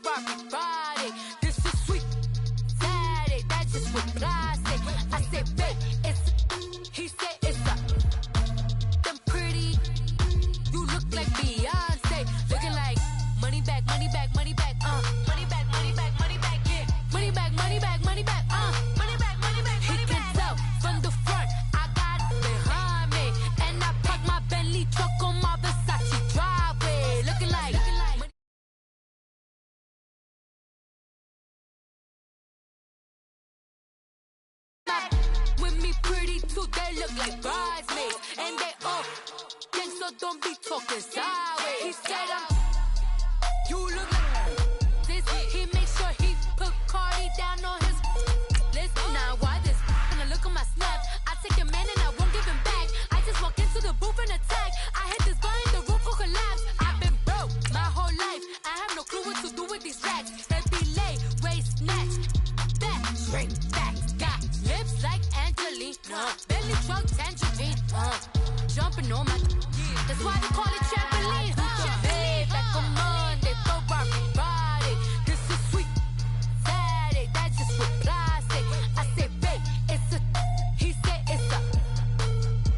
rocky Friday. This is sweet Saturday. That's just what I say. I say, babe, it's. He said it's a. Them pretty. You look like Beyonce. Looking like money back, money back, money back. Money back, money back, money back. Yeah. Money back, money back, money back. Money back, money back, money back. He can tell from the front. I got it behind me, and I park my Bentley truck on my Versace driveway. Looking like. With me pretty too, they look like bridesmaids, and they all gang, so don't be talking sideways. He said you look like this. He makes sure he put Cardi down on his list. Now why this? When I look at my snap, I take your man and I won't give him back. I just walk into the booth and attack. I hit this button, the roof will collapse. I've been broke my whole life. I have no clue what to do with these racks. Heavy lay, waist snatch, back, straight back. Got lips like Angelina, belly truck tangerine. Jumping on my, that's why they call it trampoline. Hey, back on Monday, throw rocky Friday. This is sweet Saturday. That's just what I say. I say, babe, it's a. He said it's a.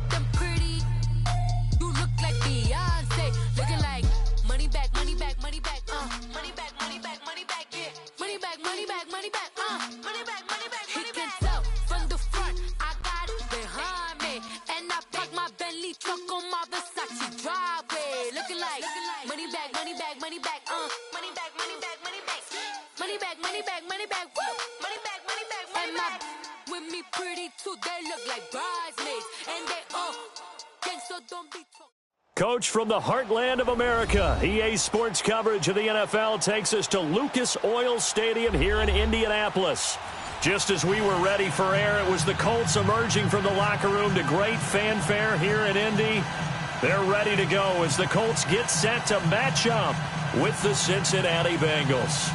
Them pretty. You look like Beyonce. Looking like money back, money back, money back. Money back, money back, money back. Yeah. Money back, money back, money back. Money back, money back, money back. He can tell from the front. I got it behind me, and I park my Bentley truck on my Versace driveway. Looking like money back, money back, money back. Money back, money back, money back. Money back, money back, money back. Woo. Money back, money back, money back. With me pretty too, they look like bridesmaids, and they all gang, so don't be talking. Coach from the heartland of America, EA Sports coverage of the NFL takes us to Lucas Oil Stadium here in Indianapolis. Just as we were ready for air, it was the Colts emerging from the locker room to great fanfare here in Indy. They're ready to go as the Colts get set to match up with the Cincinnati Bengals.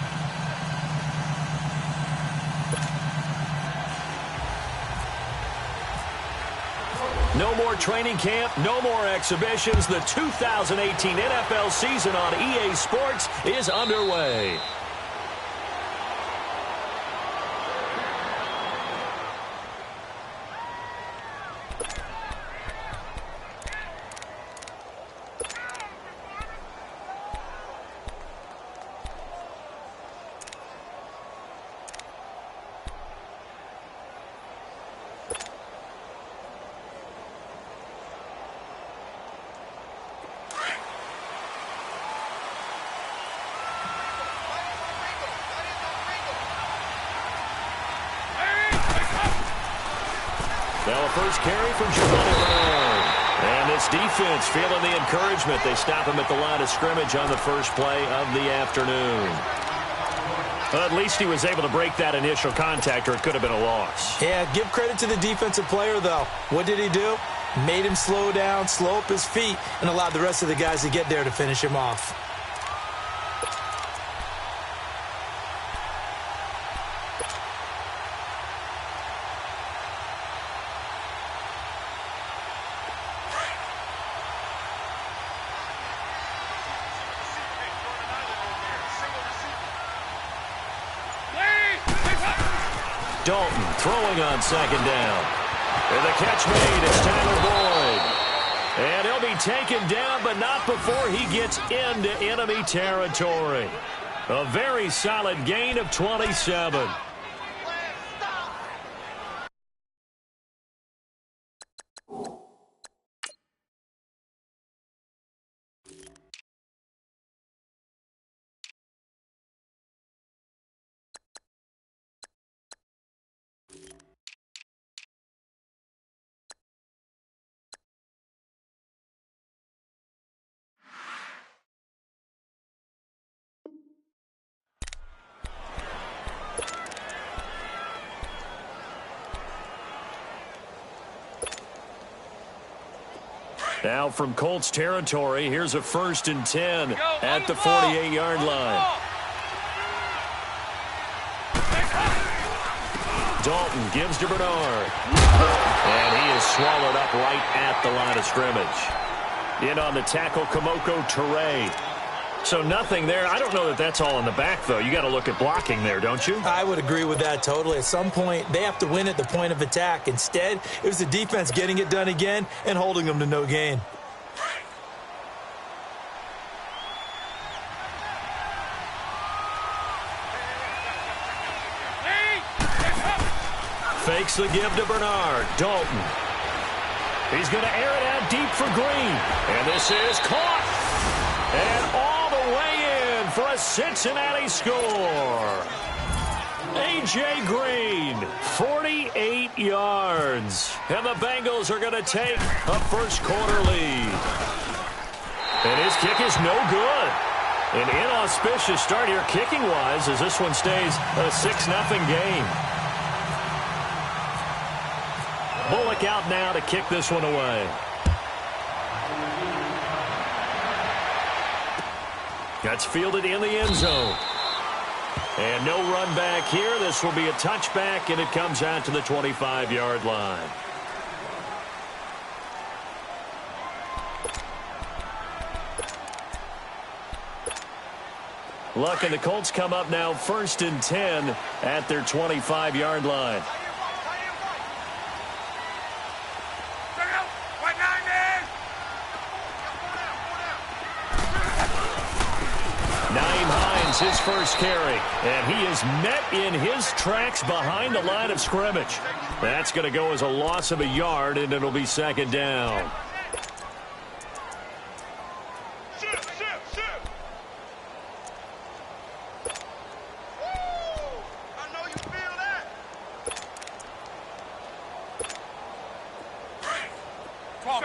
No more training camp, no more exhibitions. The 2018 NFL season on EA Sports is underway. Now a first carry from Bernard. And this defense feeling the encouragement. They stop him at the line of scrimmage on the first play of the afternoon. Well, at least he was able to break that initial contact, or it could have been a loss. Yeah, give credit to the defensive player, though. What did he do? Made him slow down, slow up his feet, and allowed the rest of the guys to get there to finish him off. Dalton throwing on second down. And the catch made is Tyler Boyd. And he'll be taken down, but not before he gets into enemy territory. A very solid gain of 27. Now from Colts territory, here's a 1st and 10 at the 48-yard line. Dalton gives to Bernard. And he is swallowed up right at the line of scrimmage. In on the tackle, Kamoko Toure. So nothing there. I don't know that that's all in the back, though. You got to look at blocking there, don't you? I would agree with that totally. At some point, they have to win at the point of attack. Instead, it was the defense getting it done again and holding them to no gain. Fakes the give to Bernard. Dalton. He's going to air it out deep for Green. And this is caught. And all the way in for a Cincinnati score. A.J. Green, 48 yards. And the Bengals are going to take a first-quarter lead. And his kick is no good. An inauspicious start here kicking-wise as this one stays a 6-0 game. Bullock out now to kick this one away. That's fielded in the end zone. And no run back here. This will be a touchback, and it comes out to the 25-yard line. Luck and the Colts come up now 1st and 10 at their 25-yard line. His first carry, and he is met in his tracks behind the line of scrimmage. That's going to go as a loss of a yard, and it'll be 2nd down. I know you feel that. 12.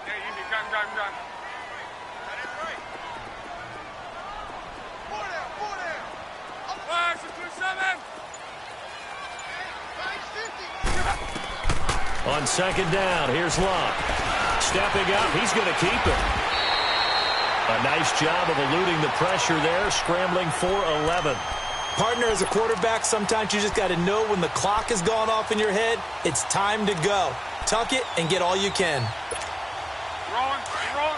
Yeah, easy. Gun. On 2nd down, here's Luck. Stepping up, he's going to keep it. A nice job of eluding the pressure there, scrambling for 11. Partner, as a quarterback, sometimes you just got to know when the clock has gone off in your head, it's time to go. Tuck it and get all you can. Rolling. Go.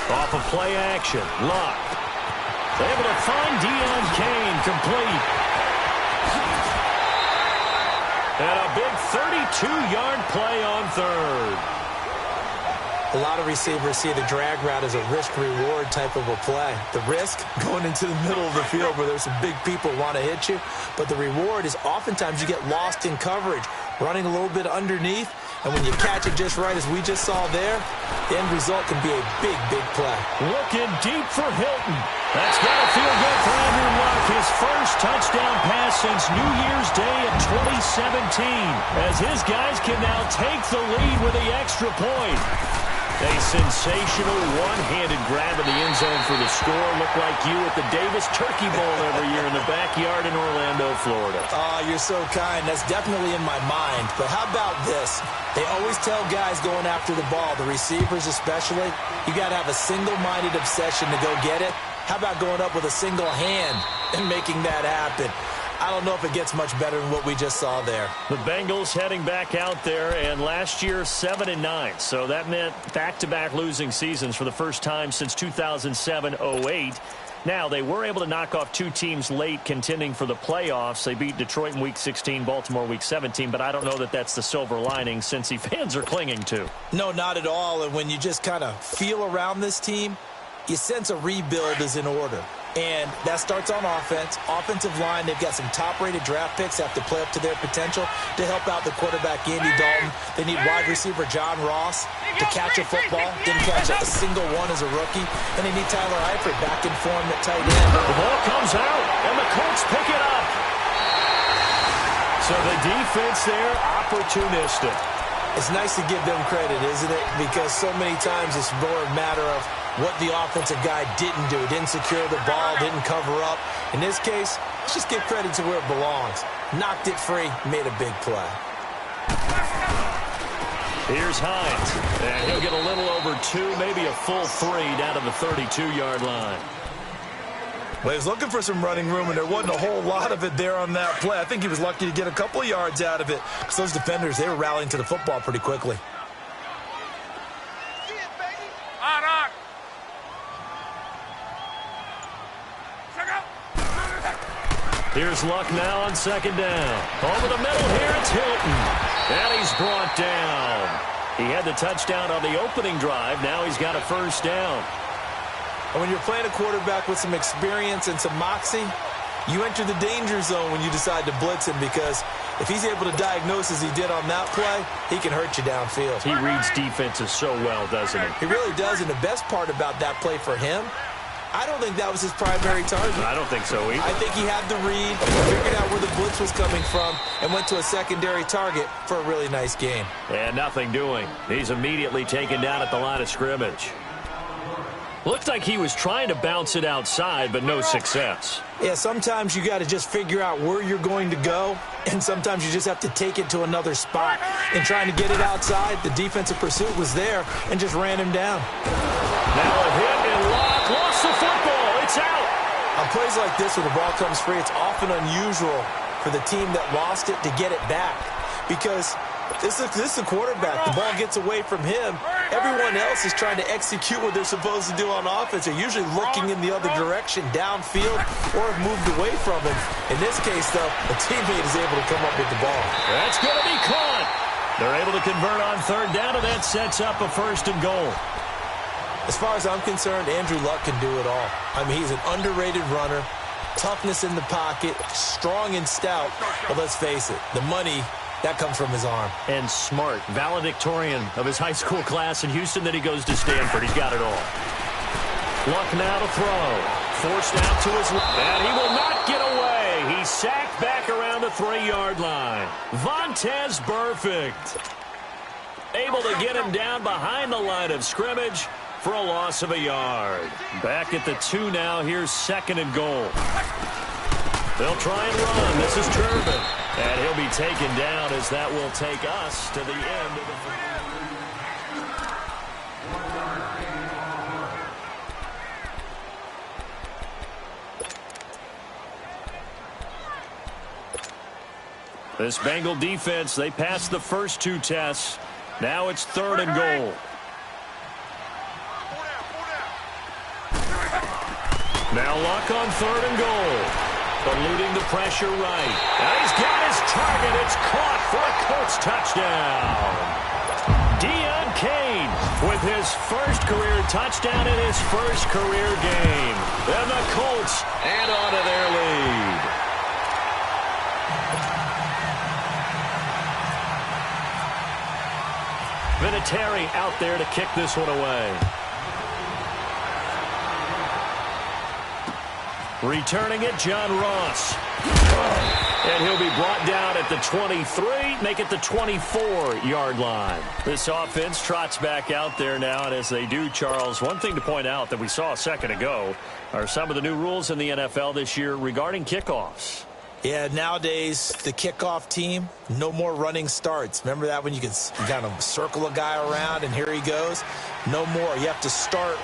Off of play action, Luck. Able to find Deion Kane, complete. And a big 32-yard play on 3rd. A lot of receivers see the drag route as a risk-reward type of a play. The risk, going into the middle of the field where there's some big people want to hit you. But the reward is oftentimes you get lost in coverage, running a little bit underneath. And when you catch it just right, as we just saw there, the end result can be a big play. Looking deep for Hilton. That's got to feel good for Andrew Luck. His first touchdown pass since New Year's Day of 2017. As his guys can now take the lead with the extra point. A sensational one-handed grab in the end zone for the score. Looked like you at the Davis Turkey Bowl every year in the backyard in Orlando, Florida. Oh, you're so kind. That's definitely in my mind. But how about this? They always tell guys going after the ball, the receivers especially, you got to have a single-minded obsession to go get it. How about going up with a single hand and making that happen? I don't know if it gets much better than what we just saw there. The Bengals heading back out there, and last year 7-9. So that meant back-to-back losing seasons for the first time since 2007-08. Now, they were able to knock off 2 teams late contending for the playoffs. They beat Detroit in Week 16, Baltimore Week 17, but I don't know that that's the silver lining Cincy fans are clinging to. No, not at all. And when you just kind of feel around this team, you sense a rebuild is in order. And that starts on offense. Offensive line, they've got some top-rated draft picks, have to play up to their potential to help out the quarterback, Andy Dalton. They need wide receiver John Ross to catch a football. Didn't catch a single one as a rookie. And they need Tyler Eifert back in form at tight end. The ball comes out, and the Colts pick it up. So the defense there, opportunistic. It's nice to give them credit, isn't it? Because so many times it's more a matter of what the offensive guy didn't do. Didn't secure the ball, didn't cover up. In this case, let's just give credit to where it belongs. Knocked it free, made a big play. Here's Hines, and he'll get a little over 2, maybe a full 3 down to the 32-yard line. Well, he was looking for some running room, and there wasn't a whole lot of it there on that play. I think he was lucky to get a couple of yards out of it because those defenders, they were rallying to the football pretty quickly. On. Here's Luck now on second down. Over the middle here, it's Hilton. And he's brought down. He had the touchdown on the opening drive. Now he's got a first down. And when you're playing a quarterback with some experience and some moxie, you enter the danger zone when you decide to blitz him, because if he's able to diagnose as he did on that play, he can hurt you downfield. He reads defenses so well, doesn't he? He really does, and the best part about that play for him, I don't think that was his primary target. I don't think so either. I think he had the read, figured out where the blitz was coming from, and went to a secondary target for a really nice game. And nothing doing. He's immediately taken down at the line of scrimmage. Looks like he was trying to bounce it outside, but no success. Yeah, sometimes you got to just figure out where you're going to go, and sometimes you just have to take it to another spot. In trying to get it outside, the defensive pursuit was there and just ran him down. Now a hit and Lock lost the football. It's out. On plays like this where the ball comes free, it's often unusual for the team that lost it to get it back, because this is a quarterback. The ball gets away from him. Everyone else is trying to execute what they're supposed to do on offense. They're usually looking in the other direction, downfield, or have moved away from him. In this case, though, a teammate is able to come up with the ball. That's going to be caught. They're able to convert on third down, and that sets up a first and goal. As far as I'm concerned, Andrew Luck can do it all. I mean, he's an underrated runner, toughness in the pocket, strong and stout. But let's face it, the money, that comes from his arm. And smart, valedictorian of his high school class in Houston. Then he goes to Stanford. He's got it all. Luck now to throw. Forced out to his left. And he will not get away. He's sacked back around the 3-yard line. Vontaze Burfict able to get him down behind the line of scrimmage for a loss of a yard. Back at the 2 now. Here's second and goal. They'll try and run. This is Turbin. And he'll be taken down as that will take us to the end of the This Bengal defense, they passed the first 2 tests. Now it's third and goal. Now Luck on third and goal. Eluding the pressure right. Now he's got his target. It's caught for a Colts touchdown. Deion Kane with his first career touchdown in his first career game. And the Colts add on to their lead. Vinatieri out there to kick this one away. Returning it, John Ross. And he'll be brought down at the 23, make it the 24-yard line. This offense trots back out there now, and as they do, Charles, one thing to point out that we saw a second ago are some of the new rules in the NFL this year regarding kickoffs. Yeah, nowadays, the kickoff team, no more running starts. Remember that when you could kind of circle a guy around and here he goes? No more. You have to start,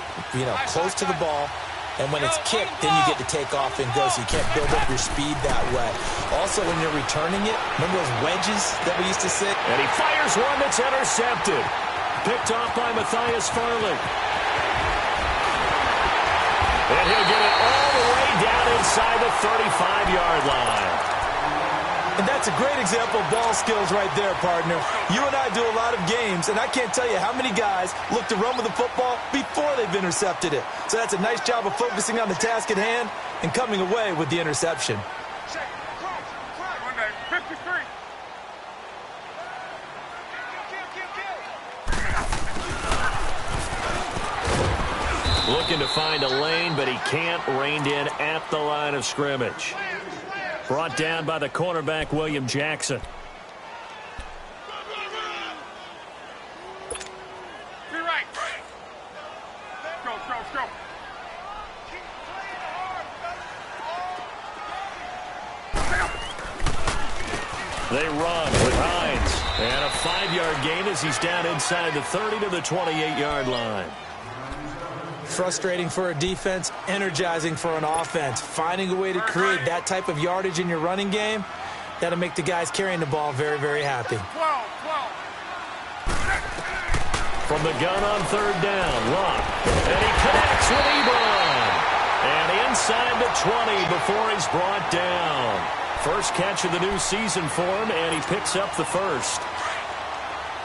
close to the ball. And when it's kicked, then you get to take off and go, so you can't build up your speed that way. Also, when you're returning it, remember those wedges that we used to say? And he fires one that's intercepted. Picked off by Matthias Farley. And he'll get it all the way down inside the 35-yard line. And that's a great example of ball skills right there, partner. You and I do a lot of games, and I can't tell you how many guys look to run with the football before they've intercepted it. So that's a nice job of focusing on the task at hand and coming away with the interception. Monday, 53. Looking to find a lane, but he can't. Reined in at the line of scrimmage. Brought down by the cornerback, William Jackson. Be right. Go. They run with Hines. And a 5-yard gain as he's down inside the 30 to the 28-yard line. Frustrating for a defense, energizing for an offense. Finding a way to create that type of yardage in your running game, that'll make the guys carrying the ball very, very happy. From the gun on third down, Luck. And he connects with Ebron. And inside the 20 before he's brought down. First catch of the new season for him, and he picks up the first.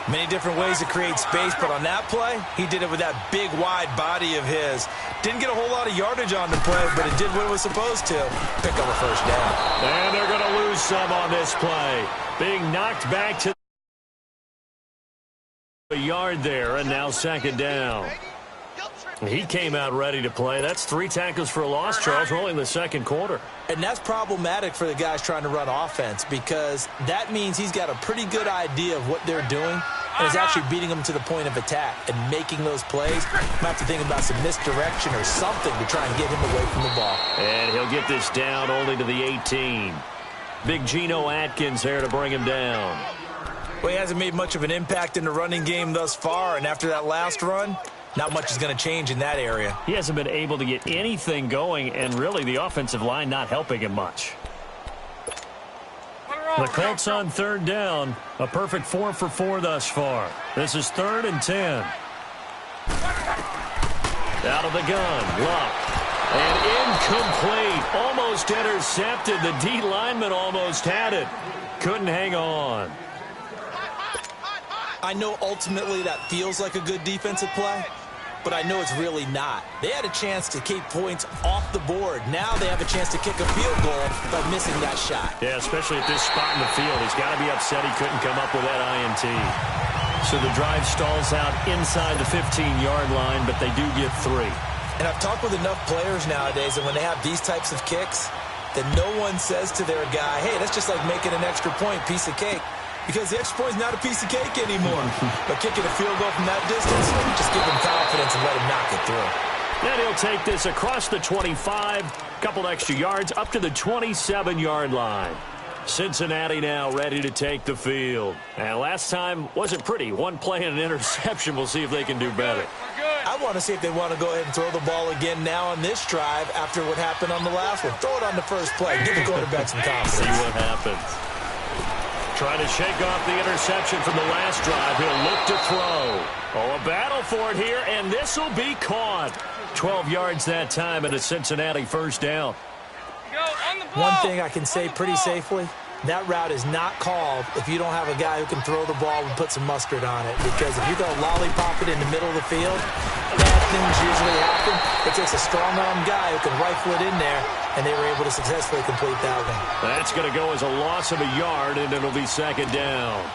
Many different ways to create space, but on that play, he did it with that big, wide body of his. Didn't get a whole lot of yardage on the play, but it did what it was supposed to. Pick up a first down. And they're going to lose some on this play. Being knocked back to a yard there, and now second down. He came out ready to play. That's 3 tackles for a loss, Charles, rolling the second quarter. And that's problematic for the guys trying to run offense because that means he's got a pretty good idea of what they're doing and is actually beating them to the point of attack and making those plays. Might have to think about some misdirection or something to try and get him away from the ball. And he'll get this down only to the 18. Big Geno Atkins there to bring him down. Well, he hasn't made much of an impact in the running game thus far, and after that last run, not much is going to change in that area. He hasn't been able to get anything going, and really the offensive line not helping him much. The Colts on third down. A perfect 4 for 4 thus far. This is 3rd and 10. Out of the gun, Luck. And incomplete. Almost intercepted. The D lineman almost had it. Couldn't hang on. I know ultimately that feels like a good defensive play, but I know it's really not. They had a chance to keep points off the board. Now they have a chance to kick a field goal by missing that shot. Yeah, especially at this spot in the field. He's got to be upset he couldn't come up with that INT. So the drive stalls out inside the 15-yard line, but they do get 3. And I've talked with enough players nowadays, and when they have these types of kicks, that no one says to their guy, hey, that's just like making an extra point, piece of cake. Because the extra point is not a piece of cake anymore. But kicking a field goal from that distance, just give him confidence and let him knock it through. Then he'll take this across the 25, couple extra yards, up to the 27-yard line. Cincinnati now ready to take the field. And last time wasn't pretty. One play and an interception. We'll see if they can do better. I want to see if they want to go ahead and throw the ball again now on this drive after what happened on the last one. Throw it on the first play. Give the quarterback some confidence. See what happens. Trying to shake off the interception from the last drive. He'll look to throw. Oh, a battle for it here, and this will be caught. 12 yards that time and a Cincinnati first down. One thing I can say pretty safely, that route is not called if you don't have a guy who can throw the ball and put some mustard on it. Because if you go lollipop it in the middle of the field, bad things usually happen. It takes a strong-arm guy who can rifle it in there, and they were able to successfully complete that one. That's going to go as a loss of a yard, and it'll be second down.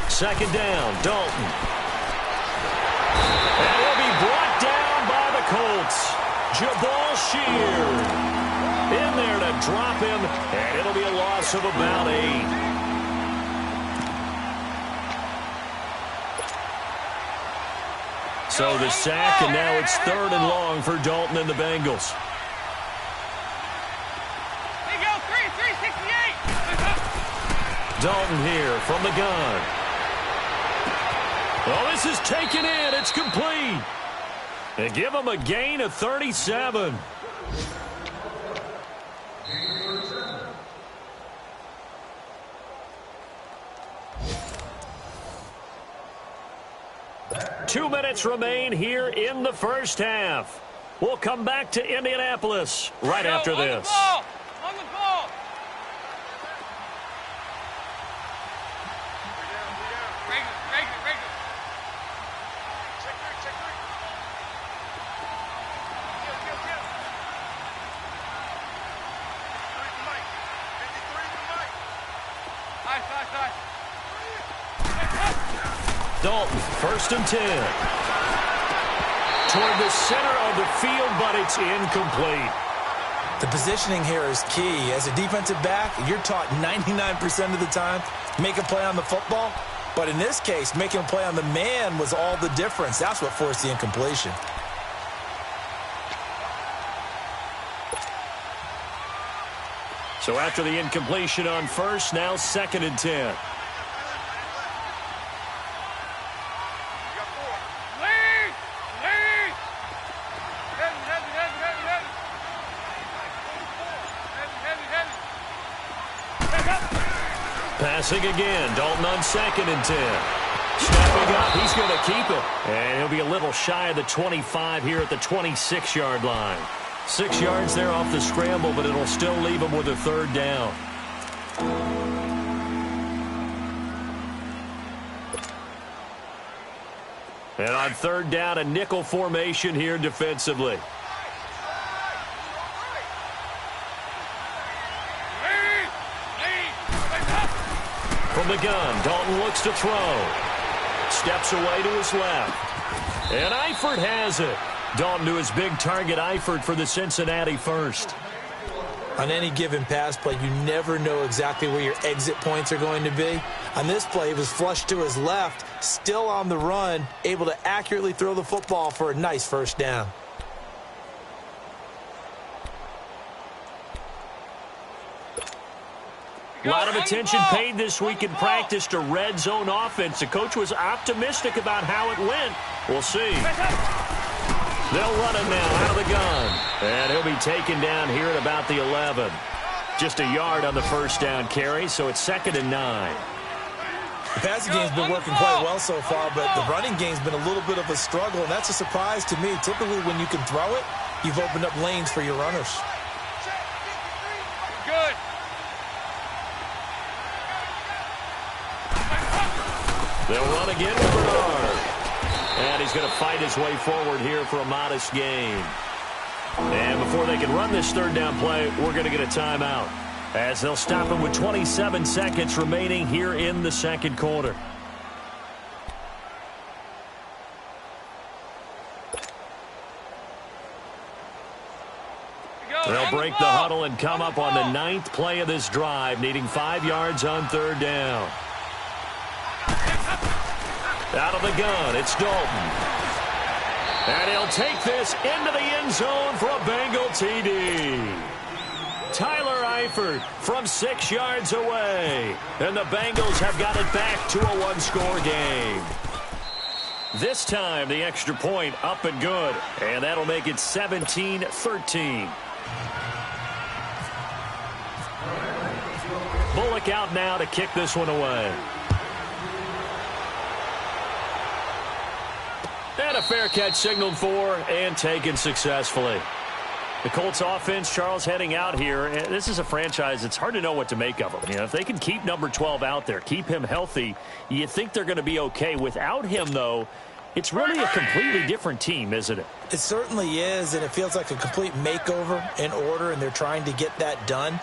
Second down, Dalton. And he'll be brought down by the Colts. Jabal Sheard in there to drop him, and it'll be a loss of about 8. So the sack, and now it's 3rd and long for Dalton and the Bengals. There you go, 368. Dalton here from the gun. Oh, this is taken in. It's complete. They give him a gain of 37. Two minutes remain here in the first half. We'll come back to Indianapolis right after this. On the ball. Regular. Check three. Kill. 53 to Mike. Nice. Dalton, 1st and 10. Toward the center of the field, but it's incomplete. The positioning here is key. As a defensive back, you're taught 99% of the time, make a play on the football, But in this case, making a play on the man was all the difference. That's what forced the incompletion. So after the incompletion on first, now 2nd and 10. Passing again, Dalton on 2nd and 10. Snapping up, he's going to keep it. And he'll be a little shy of the 25 here at the 26-yard line. 6 yards there off the scramble, but it'll still leave him with a 3rd down. And on 3rd down, a nickel formation here defensively. From the gun, Dalton looks to throw. Steps away to his left. And Eifert has it. Dalton to his big target, Eifert, for the Cincinnati first. On any given pass play, you never know exactly where your exit points are going to be. On this play, he was flushed to his left, still on the run, able to accurately throw the football for a nice 1st down. A lot of attention paid this week in practice to red zone offense. The coach was optimistic about how it went. We'll see. They'll run it now out of the gun. And he'll be taken down here at about the 11. Just a yard on the 1st down carry, so it's 2nd and 9. The passing game's been working quite well so far, but the running game's been a little bit of a struggle, and that's a surprise to me. Typically, when you can throw it, you've opened up lanes for your runners. Good. They'll run again with Bernard. And he's going to fight his way forward here for a modest gain. And before they can run this 3rd down play, we're going to get a timeout, as they'll stop him with 27 seconds remaining here in the 2nd quarter. They'll break the huddle and come up on the 9th play of this drive, needing 5 yards on 3rd down. Out of the gun, it's Dalton. And he'll take this into the end zone for a Bengal TD. Tyler Eifert from 6 yards away. And the Bengals have got it back to a 1-score game. This time, the extra point up and good. And that'll make it 17-13. Bullock out now to kick this one away. And a fair catch signaled for and taken successfully. The Colts offense, Charles, heading out here. This is a franchise it's hard to know what to make of them. You know, if they can keep number 12 out there, keep him healthy, you think they're going to be okay. Without him, though, it's really a completely different team, isn't it? It certainly is, and it feels like a complete makeover in order, and they're trying to get that done.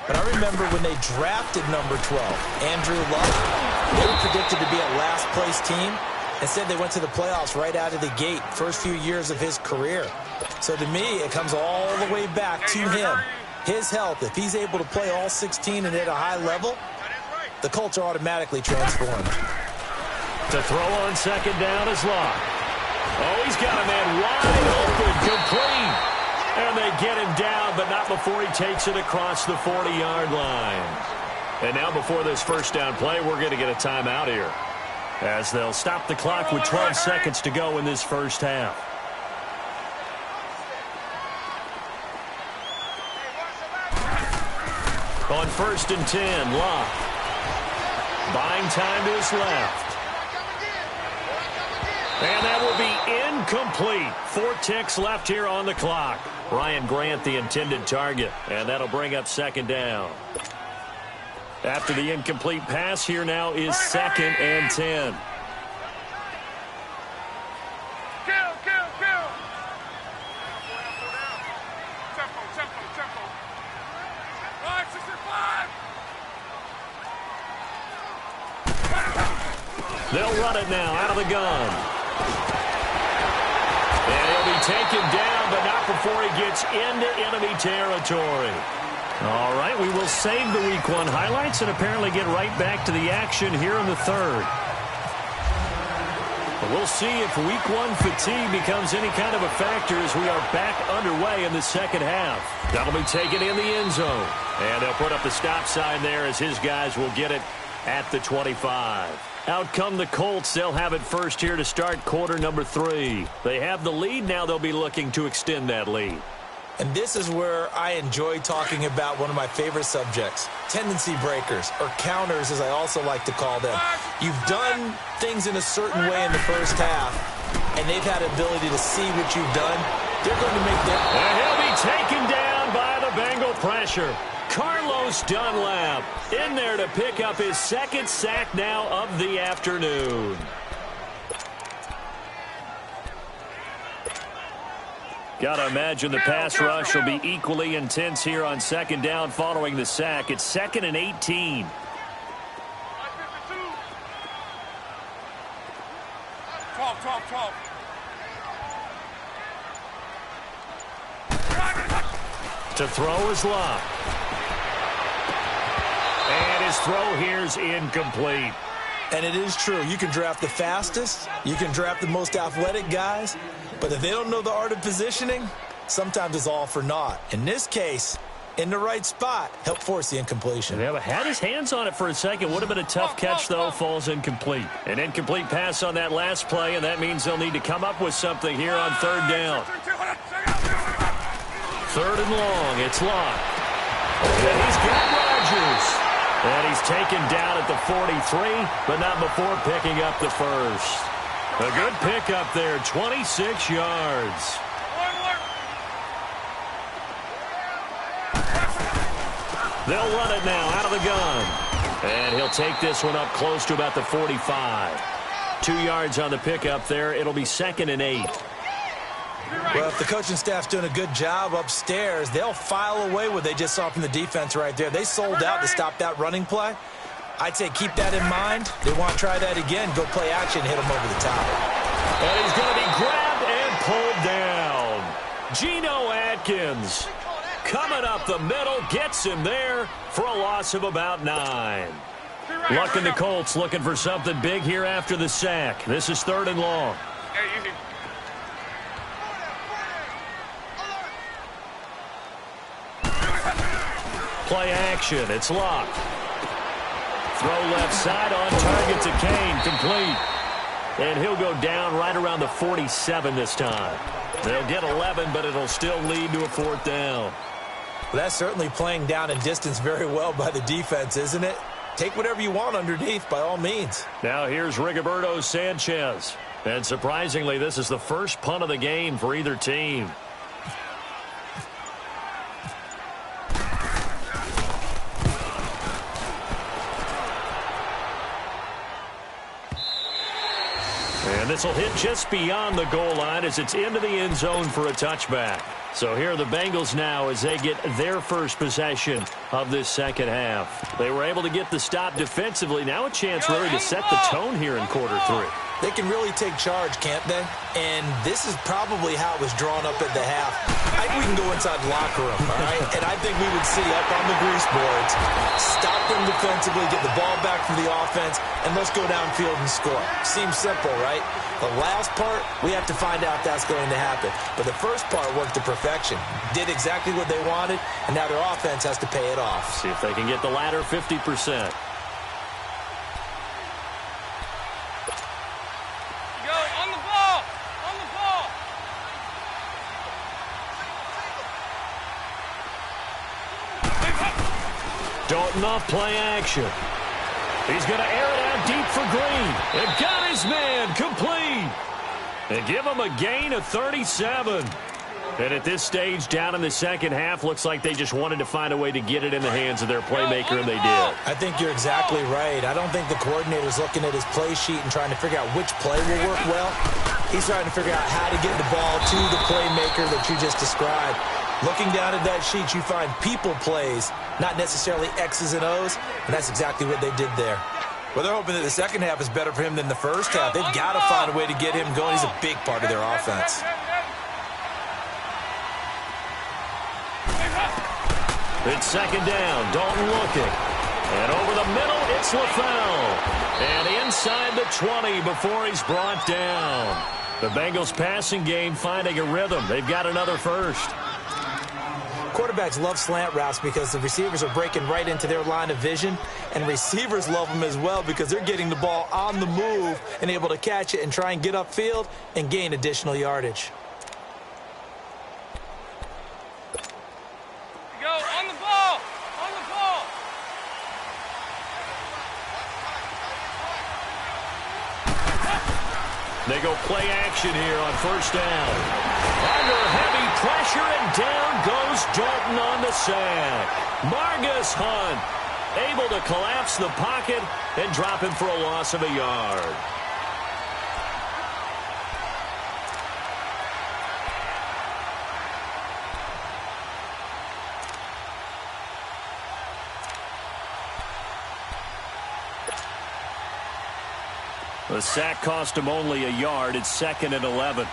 But I remember when they drafted number 12, Andrew Luck, they were predicted to be a last-place team. Instead, they went to the playoffs right out of the gate, first few years of his career. So to me, it comes all the way back to him. His health, if he's able to play all 16 and at a high level, the Colts are automatically transformed. To throw on 2nd down is Luck. Oh, he's got a man wide open, complete. And they get him down, but not before he takes it across the 40-yard line. And now before this 1st down play, we're going to get a timeout here, as they'll stop the clock with 12 seconds to go in this 1st half. On 1st and 10, Luck. Buying time to his left. And that will be incomplete. 4 ticks left here on the clock. Ryan Grant, the intended target, and that'll bring up 2nd down. After the incomplete pass, here now is 2nd and 10. Tempo. Right, 65. They'll run it now out of the gun. And he'll be taken down, but not before he gets into enemy territory. All right, we will save the Week 1 highlights and apparently get right back to the action here in the 3rd. We'll see if week one fatigue becomes any kind of a factor as we are back underway in the second half. That'll be taken in the end zone. And they'll put up the stop sign there as his guys will get it at the 25. Out come the Colts. They'll have it first here to start quarter number 3. They have the lead. Now they'll be looking to extend that lead. And this is where I enjoy talking about one of my favorite subjects, tendency breakers, or counters as I also like to call them. You've done things in a certain way in the first half, and they've had ability to see what you've done. They're going to make their... And he'll be taken down by the Bengal pressure. Carlos Dunlap in there to pick up his second sack now of the afternoon. Got to imagine the pass rush will be equally intense here on second down following the sack. It's 2nd and 18. To throw is Locke. And his throw here's incomplete. And it is true. You can draft the fastest. You can draft the most athletic guys. But if they don't know the art of positioning, sometimes it's all for naught. In this case, in the right spot, help force the incompletion. Yeah, but had his hands on it for a second. Would have been a tough catch, though. Falls incomplete. An incomplete pass on that last play, and that means they'll need to come up with something here on third down. 3rd and long. It's Locke. And he's got Rodgers. And he's taken down at the 43, but not before picking up the first. A good pickup there, 26 yards. They'll run it now out of the gun. And he'll take this one up close to about the 45. 2 yards on the pickup there. It'll be 2nd and 8. Well, if the coaching staff's doing a good job upstairs, they'll file away what they just saw from the defense right there. They sold out to stop that running play. I'd say keep that in mind. They want to try that again. Go play action, hit him over the top. And he's going to be grabbed and pulled down. Geno Atkins coming up the middle, gets him there for a loss of about 9. Luck in the Colts looking for something big here after the sack. This is 3rd and long. Play action. It's Locke. Throw left side on target to Kane. Complete. And he'll go down right around the 47 this time. They'll get 11, but it'll still lead to a 4th down. Well, that's certainly playing down in distance very well by the defense, isn't it? Take whatever you want underneath, by all means. Now here's Rigoberto Sanchez. And surprisingly, this is the first punt of the game for either team. And this will hit just beyond the goal line as it's into the end zone for a touchback. So here are the Bengals now as they get their first possession of this second half. They were able to get the stop defensively. Now a chance really to set the tone here in quarter 3. They can really take charge, can't they? And this is probably how it was drawn up at the half. I think we can go inside the locker room, all right? And I think we would see up on the grease boards, stop them defensively, get the ball back from the offense, and let's go downfield and score. Seems simple, right? The last part, we have to find out if that's going to happen. But the first part worked to perfection. Did exactly what they wanted, and now their offense has to pay it off. See if they can get the latter 50%. Dalton off play action. He's going to air it out deep for Green. And got his man complete. And give him a gain of 37. And at this stage, down in the second half, looks like they just wanted to find a way to get it in the hands of their playmaker, and they did. I think you're exactly right. I don't think the coordinator's looking at his play sheet and trying to figure out which play will work well. He's trying to figure out how to get the ball to the playmaker that you just described. Looking down at that sheet, you find people plays, not necessarily X's and O's, and that's exactly what they did there. Well, they're hoping that the second half is better for him than the first half. They've got to find a way to get him going. He's a big part of their offense. It's second down. Dalton looking. And over the middle, it's LaFell. And inside the 20 before he's brought down. The Bengals passing game finding a rhythm. They've got another first. Quarterbacks love slant routes because the receivers are breaking right into their line of vision, and receivers love them as well because they're getting the ball on the move and able to catch it and try and get upfield and gain additional yardage. Go on the ball! On the ball! They go play action here on first down. Under heavy pressure, and down goes Dalton on the sack. Margus Hunt able to collapse the pocket and drop him for a loss of a yard. The sack cost him only a yard. It's 2nd and 11.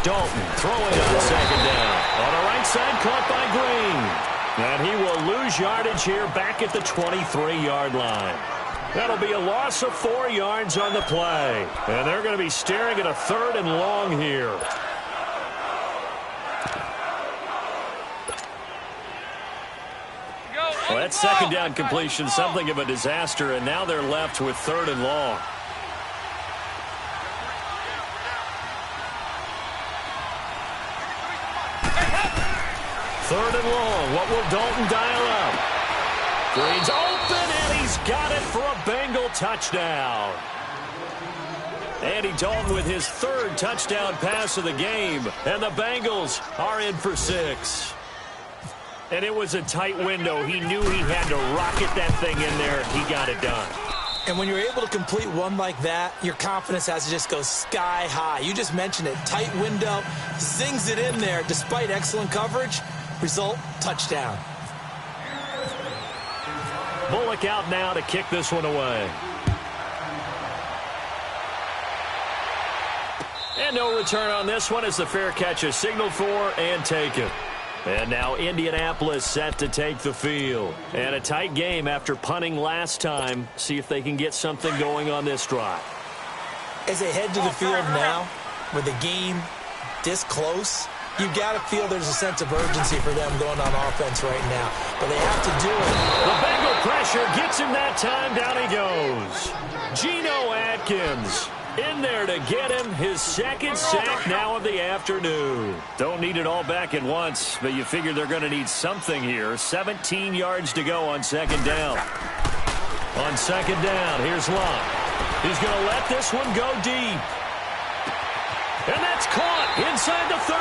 Dalton throwing on second down. On the right side, caught by Green. And he will lose yardage here back at the 23-yard line. That'll be a loss of 4 yards on the play. And they're going to be staring at a 3rd and long here. Well, that second down completion, something of a disaster, and now they're left with 3rd and long. Third and long. What will Dalton dial up? Green's open, and he's got it for a Bengal touchdown. Andy Dalton with his 3rd touchdown pass of the game, and the Bengals are in for 6. And it was a tight window. He knew he had to rocket that thing in there. He got it done. And when you're able to complete one like that, your confidence has to just go sky high. You just mentioned it. Tight window, zings it in there despite excellent coverage. Result, touchdown. Bullock out now to kick this one away. And no return on this one as the fair catch is signaled for and taken. And now Indianapolis set to take the field. And a tight game after punting last time. See if they can get something going on this drive. As they head to the field now, with the game this close, you've got to feel there's a sense of urgency for them going on offense right now. But they have to do it. The Bengal pressure gets him that time. Down he goes. Geno Atkins in there to get him his 2nd sack now of the afternoon. Don't need it all back at once, but you figure they're going to need something here. 17 yards to go on 2nd down. On 2nd down, here's Locke. He's going to let this one go deep. And that's caught inside the 30.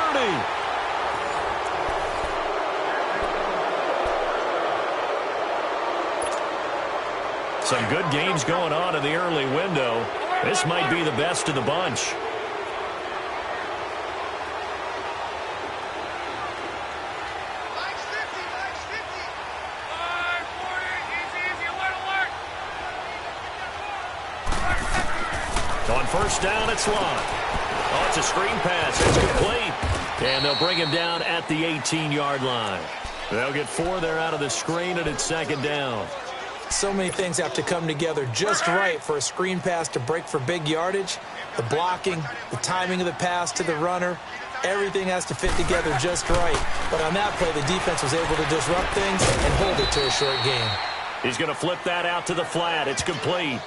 Some good games going on in the early window. This might be the best of the bunch. On first down, it's Locke. Oh, it's a screen pass. It's complete. And they'll bring him down at the 18-yard line. They'll get 4 there out of the screen, and it's 2nd down. So many things have to come together just right for a screen pass to break for big yardage. The blocking, the timing of the pass to the runner, everything has to fit together just right. But on that play, the defense was able to disrupt things and hold it to a short game. He's going to flip that out to the flat. It's complete.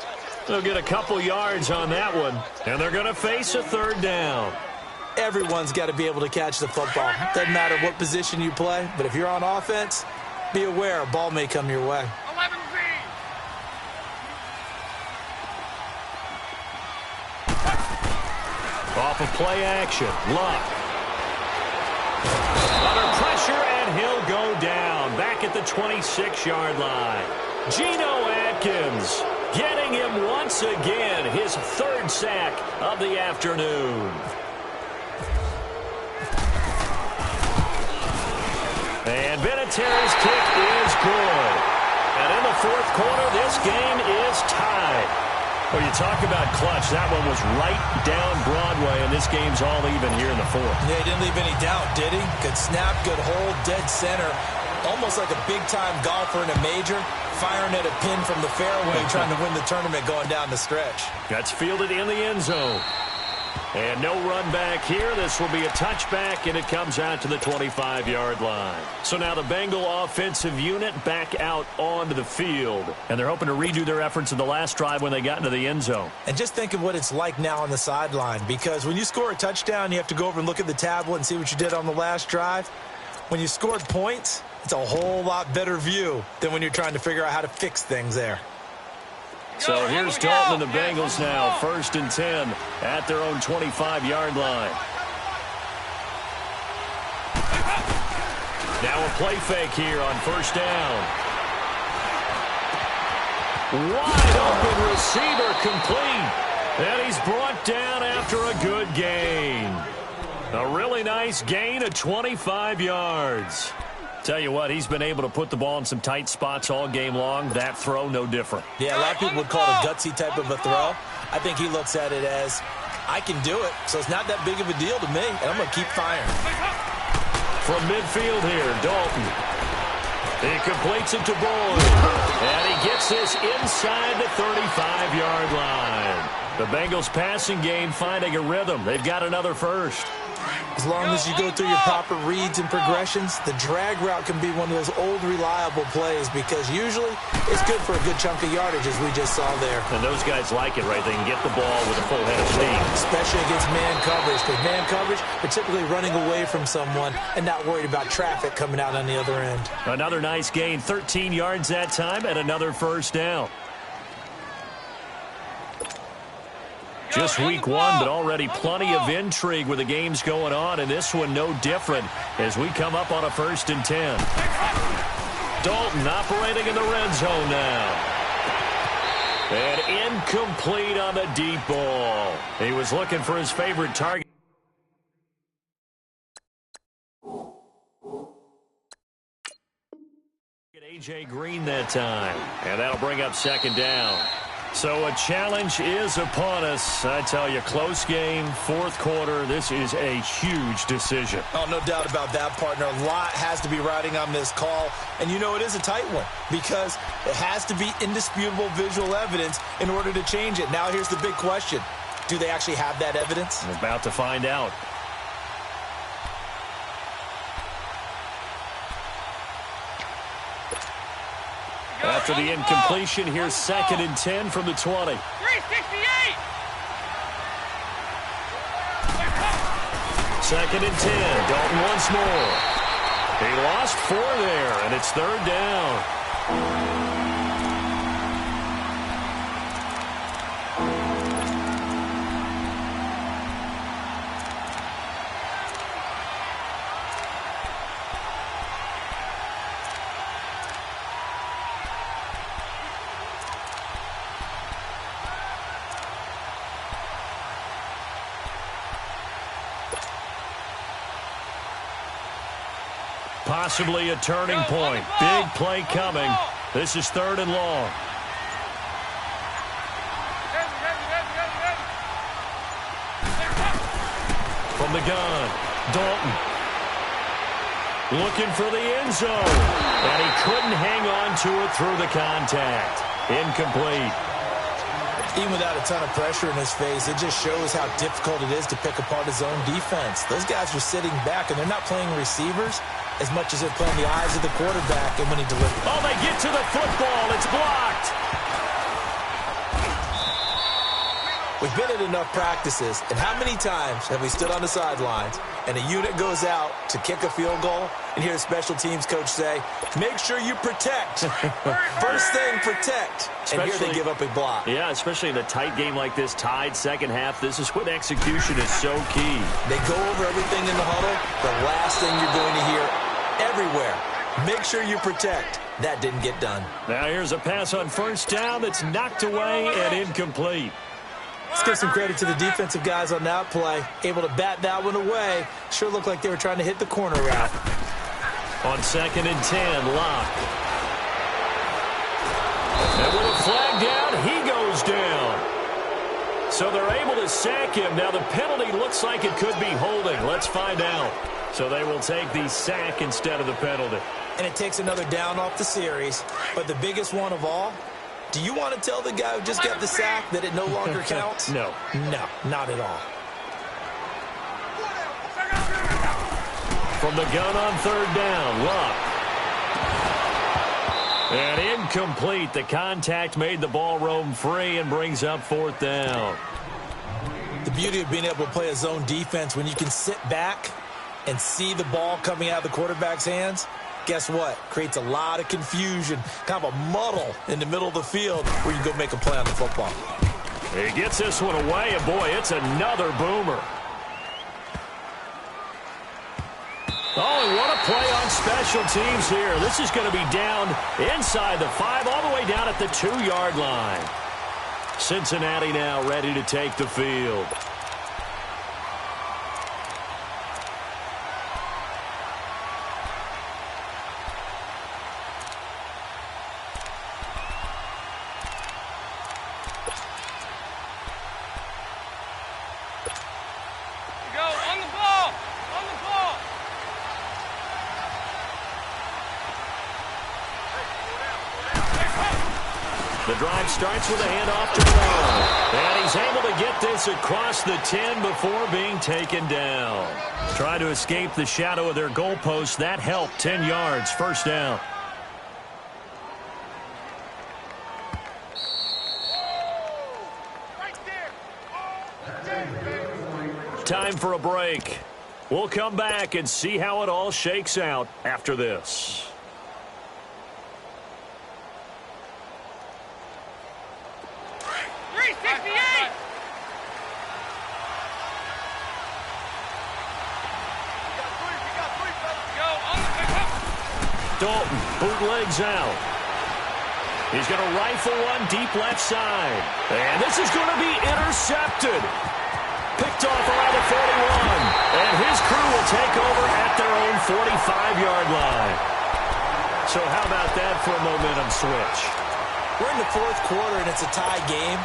They'll get a couple yards on that one, and they're going to face a 3rd down. Everyone's got to be able to catch the football. Doesn't matter what position you play, but if you're on offense, be aware a ball may come your way. Off of play action, Locke. Under pressure, and he'll go down. Back at the 26-yard line. Geno Atkins getting him once again. His 3rd sack of the afternoon. And Vinatieri's kick is good. And in the 4th quarter, this game is tied. Well, you talk about clutch. That one was right down Broadway, and this game's all even here in the fourth. Yeah, he didn't leave any doubt, did he? Good snap, good hold, dead center. Almost like a big-time golfer in a major, firing at a pin from the fairway, trying to win the tournament going down the stretch. That's fielded in the end zone. And no run back here. This will be a touchback, and it comes out to the 25-yard line. So now the Bengal offensive unit back out onto the field. And they're hoping to redo their efforts in the last drive when they got into the end zone. And just think of what it's like now on the sideline, because when you score a touchdown, you have to go over and look at the tablet and see what you did on the last drive. When you scored points, it's a whole lot better view than when you're trying to figure out how to fix things there. So here's Dalton and the Bengals now, 1st and 10 at their own 25-yard line. Now a play fake here on 1st down. Wide open receiver complete. And he's brought down after a good gain. A really nice gain of 25 yards. Tell you what, he's been able to put the ball in some tight spots all game long. That throw, no different. Yeah, a lot of people would call it a gutsy type of a throw. I think he looks at it as, I can do it, so it's not that big of a deal to me, and I'm going to keep firing. From midfield here, Dalton. He completes it to Boyd. And he gets this inside the 35-yard line. The Bengals passing game finding a rhythm. They've got another first. As long as you go through your proper reads and progressions, the drag route can be one of those old, reliable plays because usually it's good for a good chunk of yardage, as we just saw there. And those guys like it, right? They can get the ball with a full head of steam. Especially against man coverage, because man coverage, they're typically running away from someone and not worried about traffic coming out on the other end. Another nice gain, 13 yards that time, and another first down. Just week one, but already plenty of intrigue with the games going on, and this one no different as we come up on a 1st and 10. Dalton operating in the red zone now. And incomplete on the deep ball. He was looking for his favorite target. A.J. Green that time, and that'll bring up 2nd down. So a challenge is upon us. I tell you, close game, 4th quarter. This is a huge decision. Oh, no doubt about that, partner. A lot has to be riding on this call. And you know it is a tight one because it has to be indisputable visual evidence in order to change it. Now here's the big question. Do they actually have that evidence? We're about to find out. After the incompletion, here's 2nd and 10 from the 20. 368. 2nd and 10. Dalton once more. He lost 4 there, and it's 3rd down. Possibly a turning point. Big play coming. This is 3rd and long. From the gun, Dalton. Looking for the end zone. And he couldn't hang on to it through the contact. Incomplete. Even without a ton of pressure in his face, it just shows how difficult it is to pick apart his own defense. Those guys are sitting back, and they're not playing receivers as much as they're playing the eyes of the quarterback and when he delivers. Oh, they get to the football. It's blocked. We've been at enough practices, and how many times have we stood on the sidelines and a unit goes out to kick a field goal and hear a special teams coach say, make sure you protect. First thing, protect. And here they give up a block. Yeah, especially in a tight game like this, tied second half. This is when execution is so key. They go over everything in the huddle. The last thing you're going to hear everywhere, make sure you protect. That didn't get done. Now here's a pass on 1st down that's knocked away and incomplete. Let's give some credit to the defensive guys on that play. Able to bat that one away. Sure looked like they were trying to hit the corner route. On 2nd and 10, Locke. And with a flag down, he goes down. So they're able to sack him. Now the penalty looks like it could be holding. Let's find out. So they will take the sack instead of the penalty. And it takes another down off the series. But the biggest one of all, do you want to tell the guy who just got the sack that it no longer counts? No. No, not at all. From the gun on third down, Luck. And incomplete. The contact made the ball roam free and brings up fourth down. The beauty of being able to play a zone defense when you can sit back and see the ball coming out of the quarterback's hands, guess what? Creates a lot of confusion, kind of a muddle in the middle of the field where you go make a play on the football. He gets this one away, and boy, it's another boomer. Oh, and what a play on special teams here. This is going to be down inside the 5, all the way down at the 2-yard line. Cincinnati now ready to take the field. The drive starts with a handoff to Brown. And he's able to get this across the 10 before being taken down. Trying to escape the shadow of their goalpost. That helped. 10 yards, first down. Time for a break. We'll come back and see how it all shakes out after this. Dalton bootlegs out. He's going to rifle one deep left side. And this is going to be intercepted. Picked off around the 41. And his crew will take over at their own 45-yard line. So how about that for a momentum switch? We're in the fourth quarter and it's a tie game.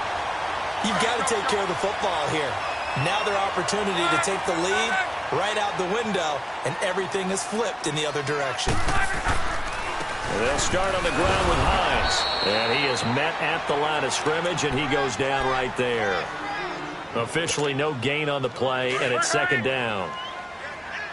You've got to take care of the football here. Now their opportunity to take the lead right out the window, and everything is flipped in the other direction. They'll start on the ground with Hines. And he is met at the line of scrimmage, and he goes down right there. Officially no gain on the play, and it's second down.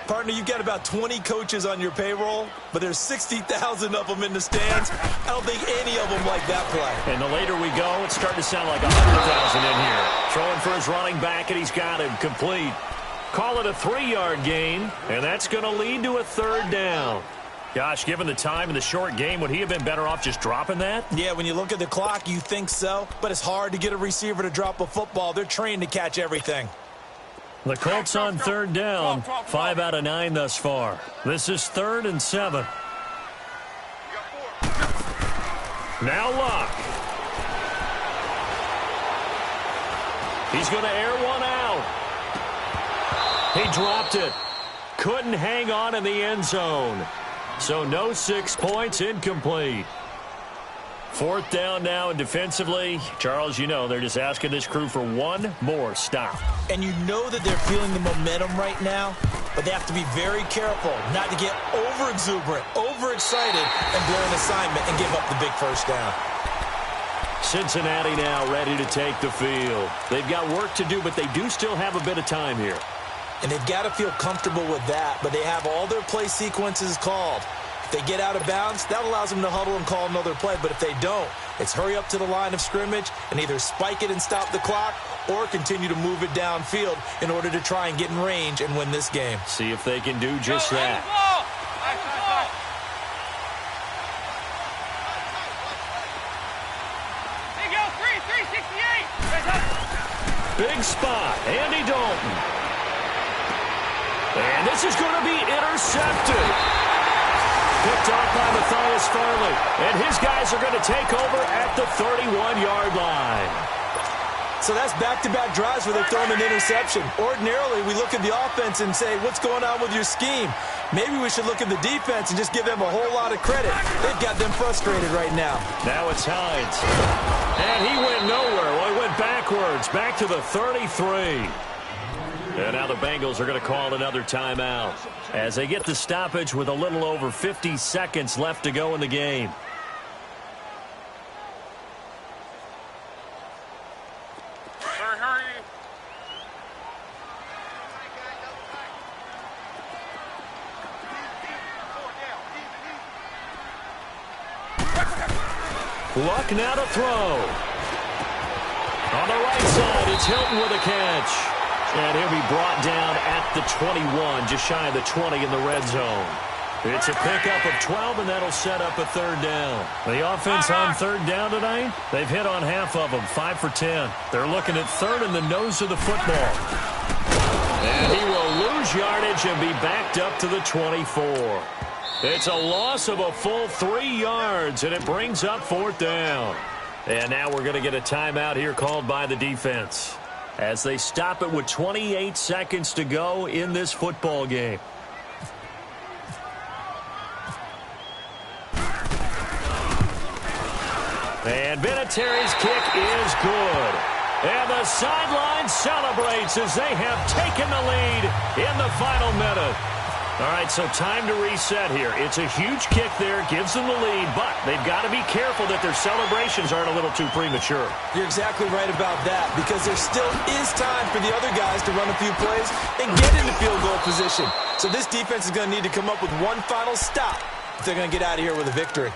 Partner, you've got about 20 coaches on your payroll, but there's 60,000 of them in the stands. I don't think any of them like that play. And the later we go, it's starting to sound like 100,000 in here. Throwing for his running back, and he's got him complete. Call it a 3-yard gain, and that's going to lead to a third down. Gosh, given the time in the short game, would he have been better off just dropping that? Yeah, when you look at the clock, you think so, but it's hard to get a receiver to drop a football. They're trained to catch everything. The Colts on third down, 5 out of 9 thus far. This is 3rd and 7. Now Luck. He's going to air one out. He dropped it. Couldn't hang on in the end zone. So no 6 points, incomplete. 4th down now, and defensively, Charles, you know, they're just asking this crew for one more stop. And you know that they're feeling the momentum right now, but they have to be very careful not to get over-exuberant, overexcited, and blow an assignment and give up the big first down. Cincinnati now ready to take the field. They've got work to do, but they do still have a bit of time here. And they've got to feel comfortable with that, but they have all their play sequences called. If they get out of bounds, that allows them to huddle and call another play. But if they don't, it's hurry up to the line of scrimmage and either spike it and stop the clock or continue to move it downfield in order to try and get in range and win this game. See if they can do just that. There you go, 368. Big spot, Andy Dalton. And this is going to be intercepted. Picked off by Matthias Farley. And his guys are going to take over at the 31-yard line. So that's back-to-back drives where they're throwing an interception. Ordinarily, we look at the offense and say, what's going on with your scheme? Maybe we should look at the defense and just give them a whole lot of credit. They've got them frustrated right now. Now it's Hines. And he went nowhere. Well, he went it backwards, back to the 33. And now the Bengals are going to call another timeout as they get the stoppage with a little over 50 seconds left to go in the game. Luck now to throw. On the right side, it's Hilton with a catch. And he'll be brought down at the 21, just shy of the 20 in the red zone. It's a pickup of 12, and that'll set up a third down. The offense on third down tonight, they've hit on half of them, 5 for 10. They're looking at third in the nose of the football. And he will lose yardage and be backed up to the 24. It's a loss of a full 3 yards, and it brings up fourth down. And now we're going to get a timeout here called by the defense as they stop it with 28 seconds to go in this football game. And Vinatieri's kick is good. And the sideline celebrates as they have taken the lead in the final minute. All right, so time to reset here. It's a huge kick there, gives them the lead, but they've got to be careful that their celebrations aren't a little too premature. You're exactly right about that, because there still is time for the other guys to run a few plays and get into field goal position. So this defense is going to need to come up with one final stop if they're going to get out of here with a victory.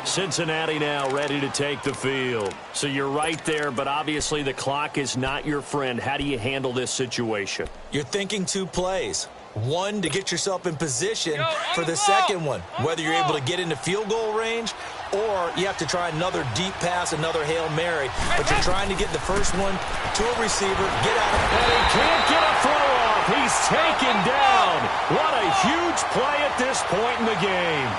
Cincinnati now ready to take the field. So you're right there, but obviously the clock is not your friend. How do you handle this situation? You're thinking 2 plays. One, to get yourself in position for the second one, whether you're able to get into field goal range or you have to try another deep pass, another Hail Mary. But you're trying to get the first one to a receiver, get out of it. And he can't get a throw off. He's taken down. What a huge play at this point in the game.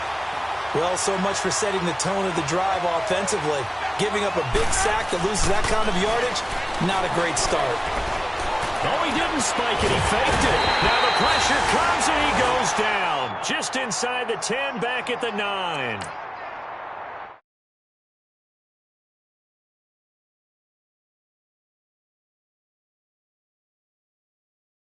Well, so much for setting the tone of the drive offensively. Giving up a big sack that loses that kind of yardage, not a great start. Oh, he didn't spike it. He faked it. Now the pressure comes and he goes down. Just inside the 10, back at the 9.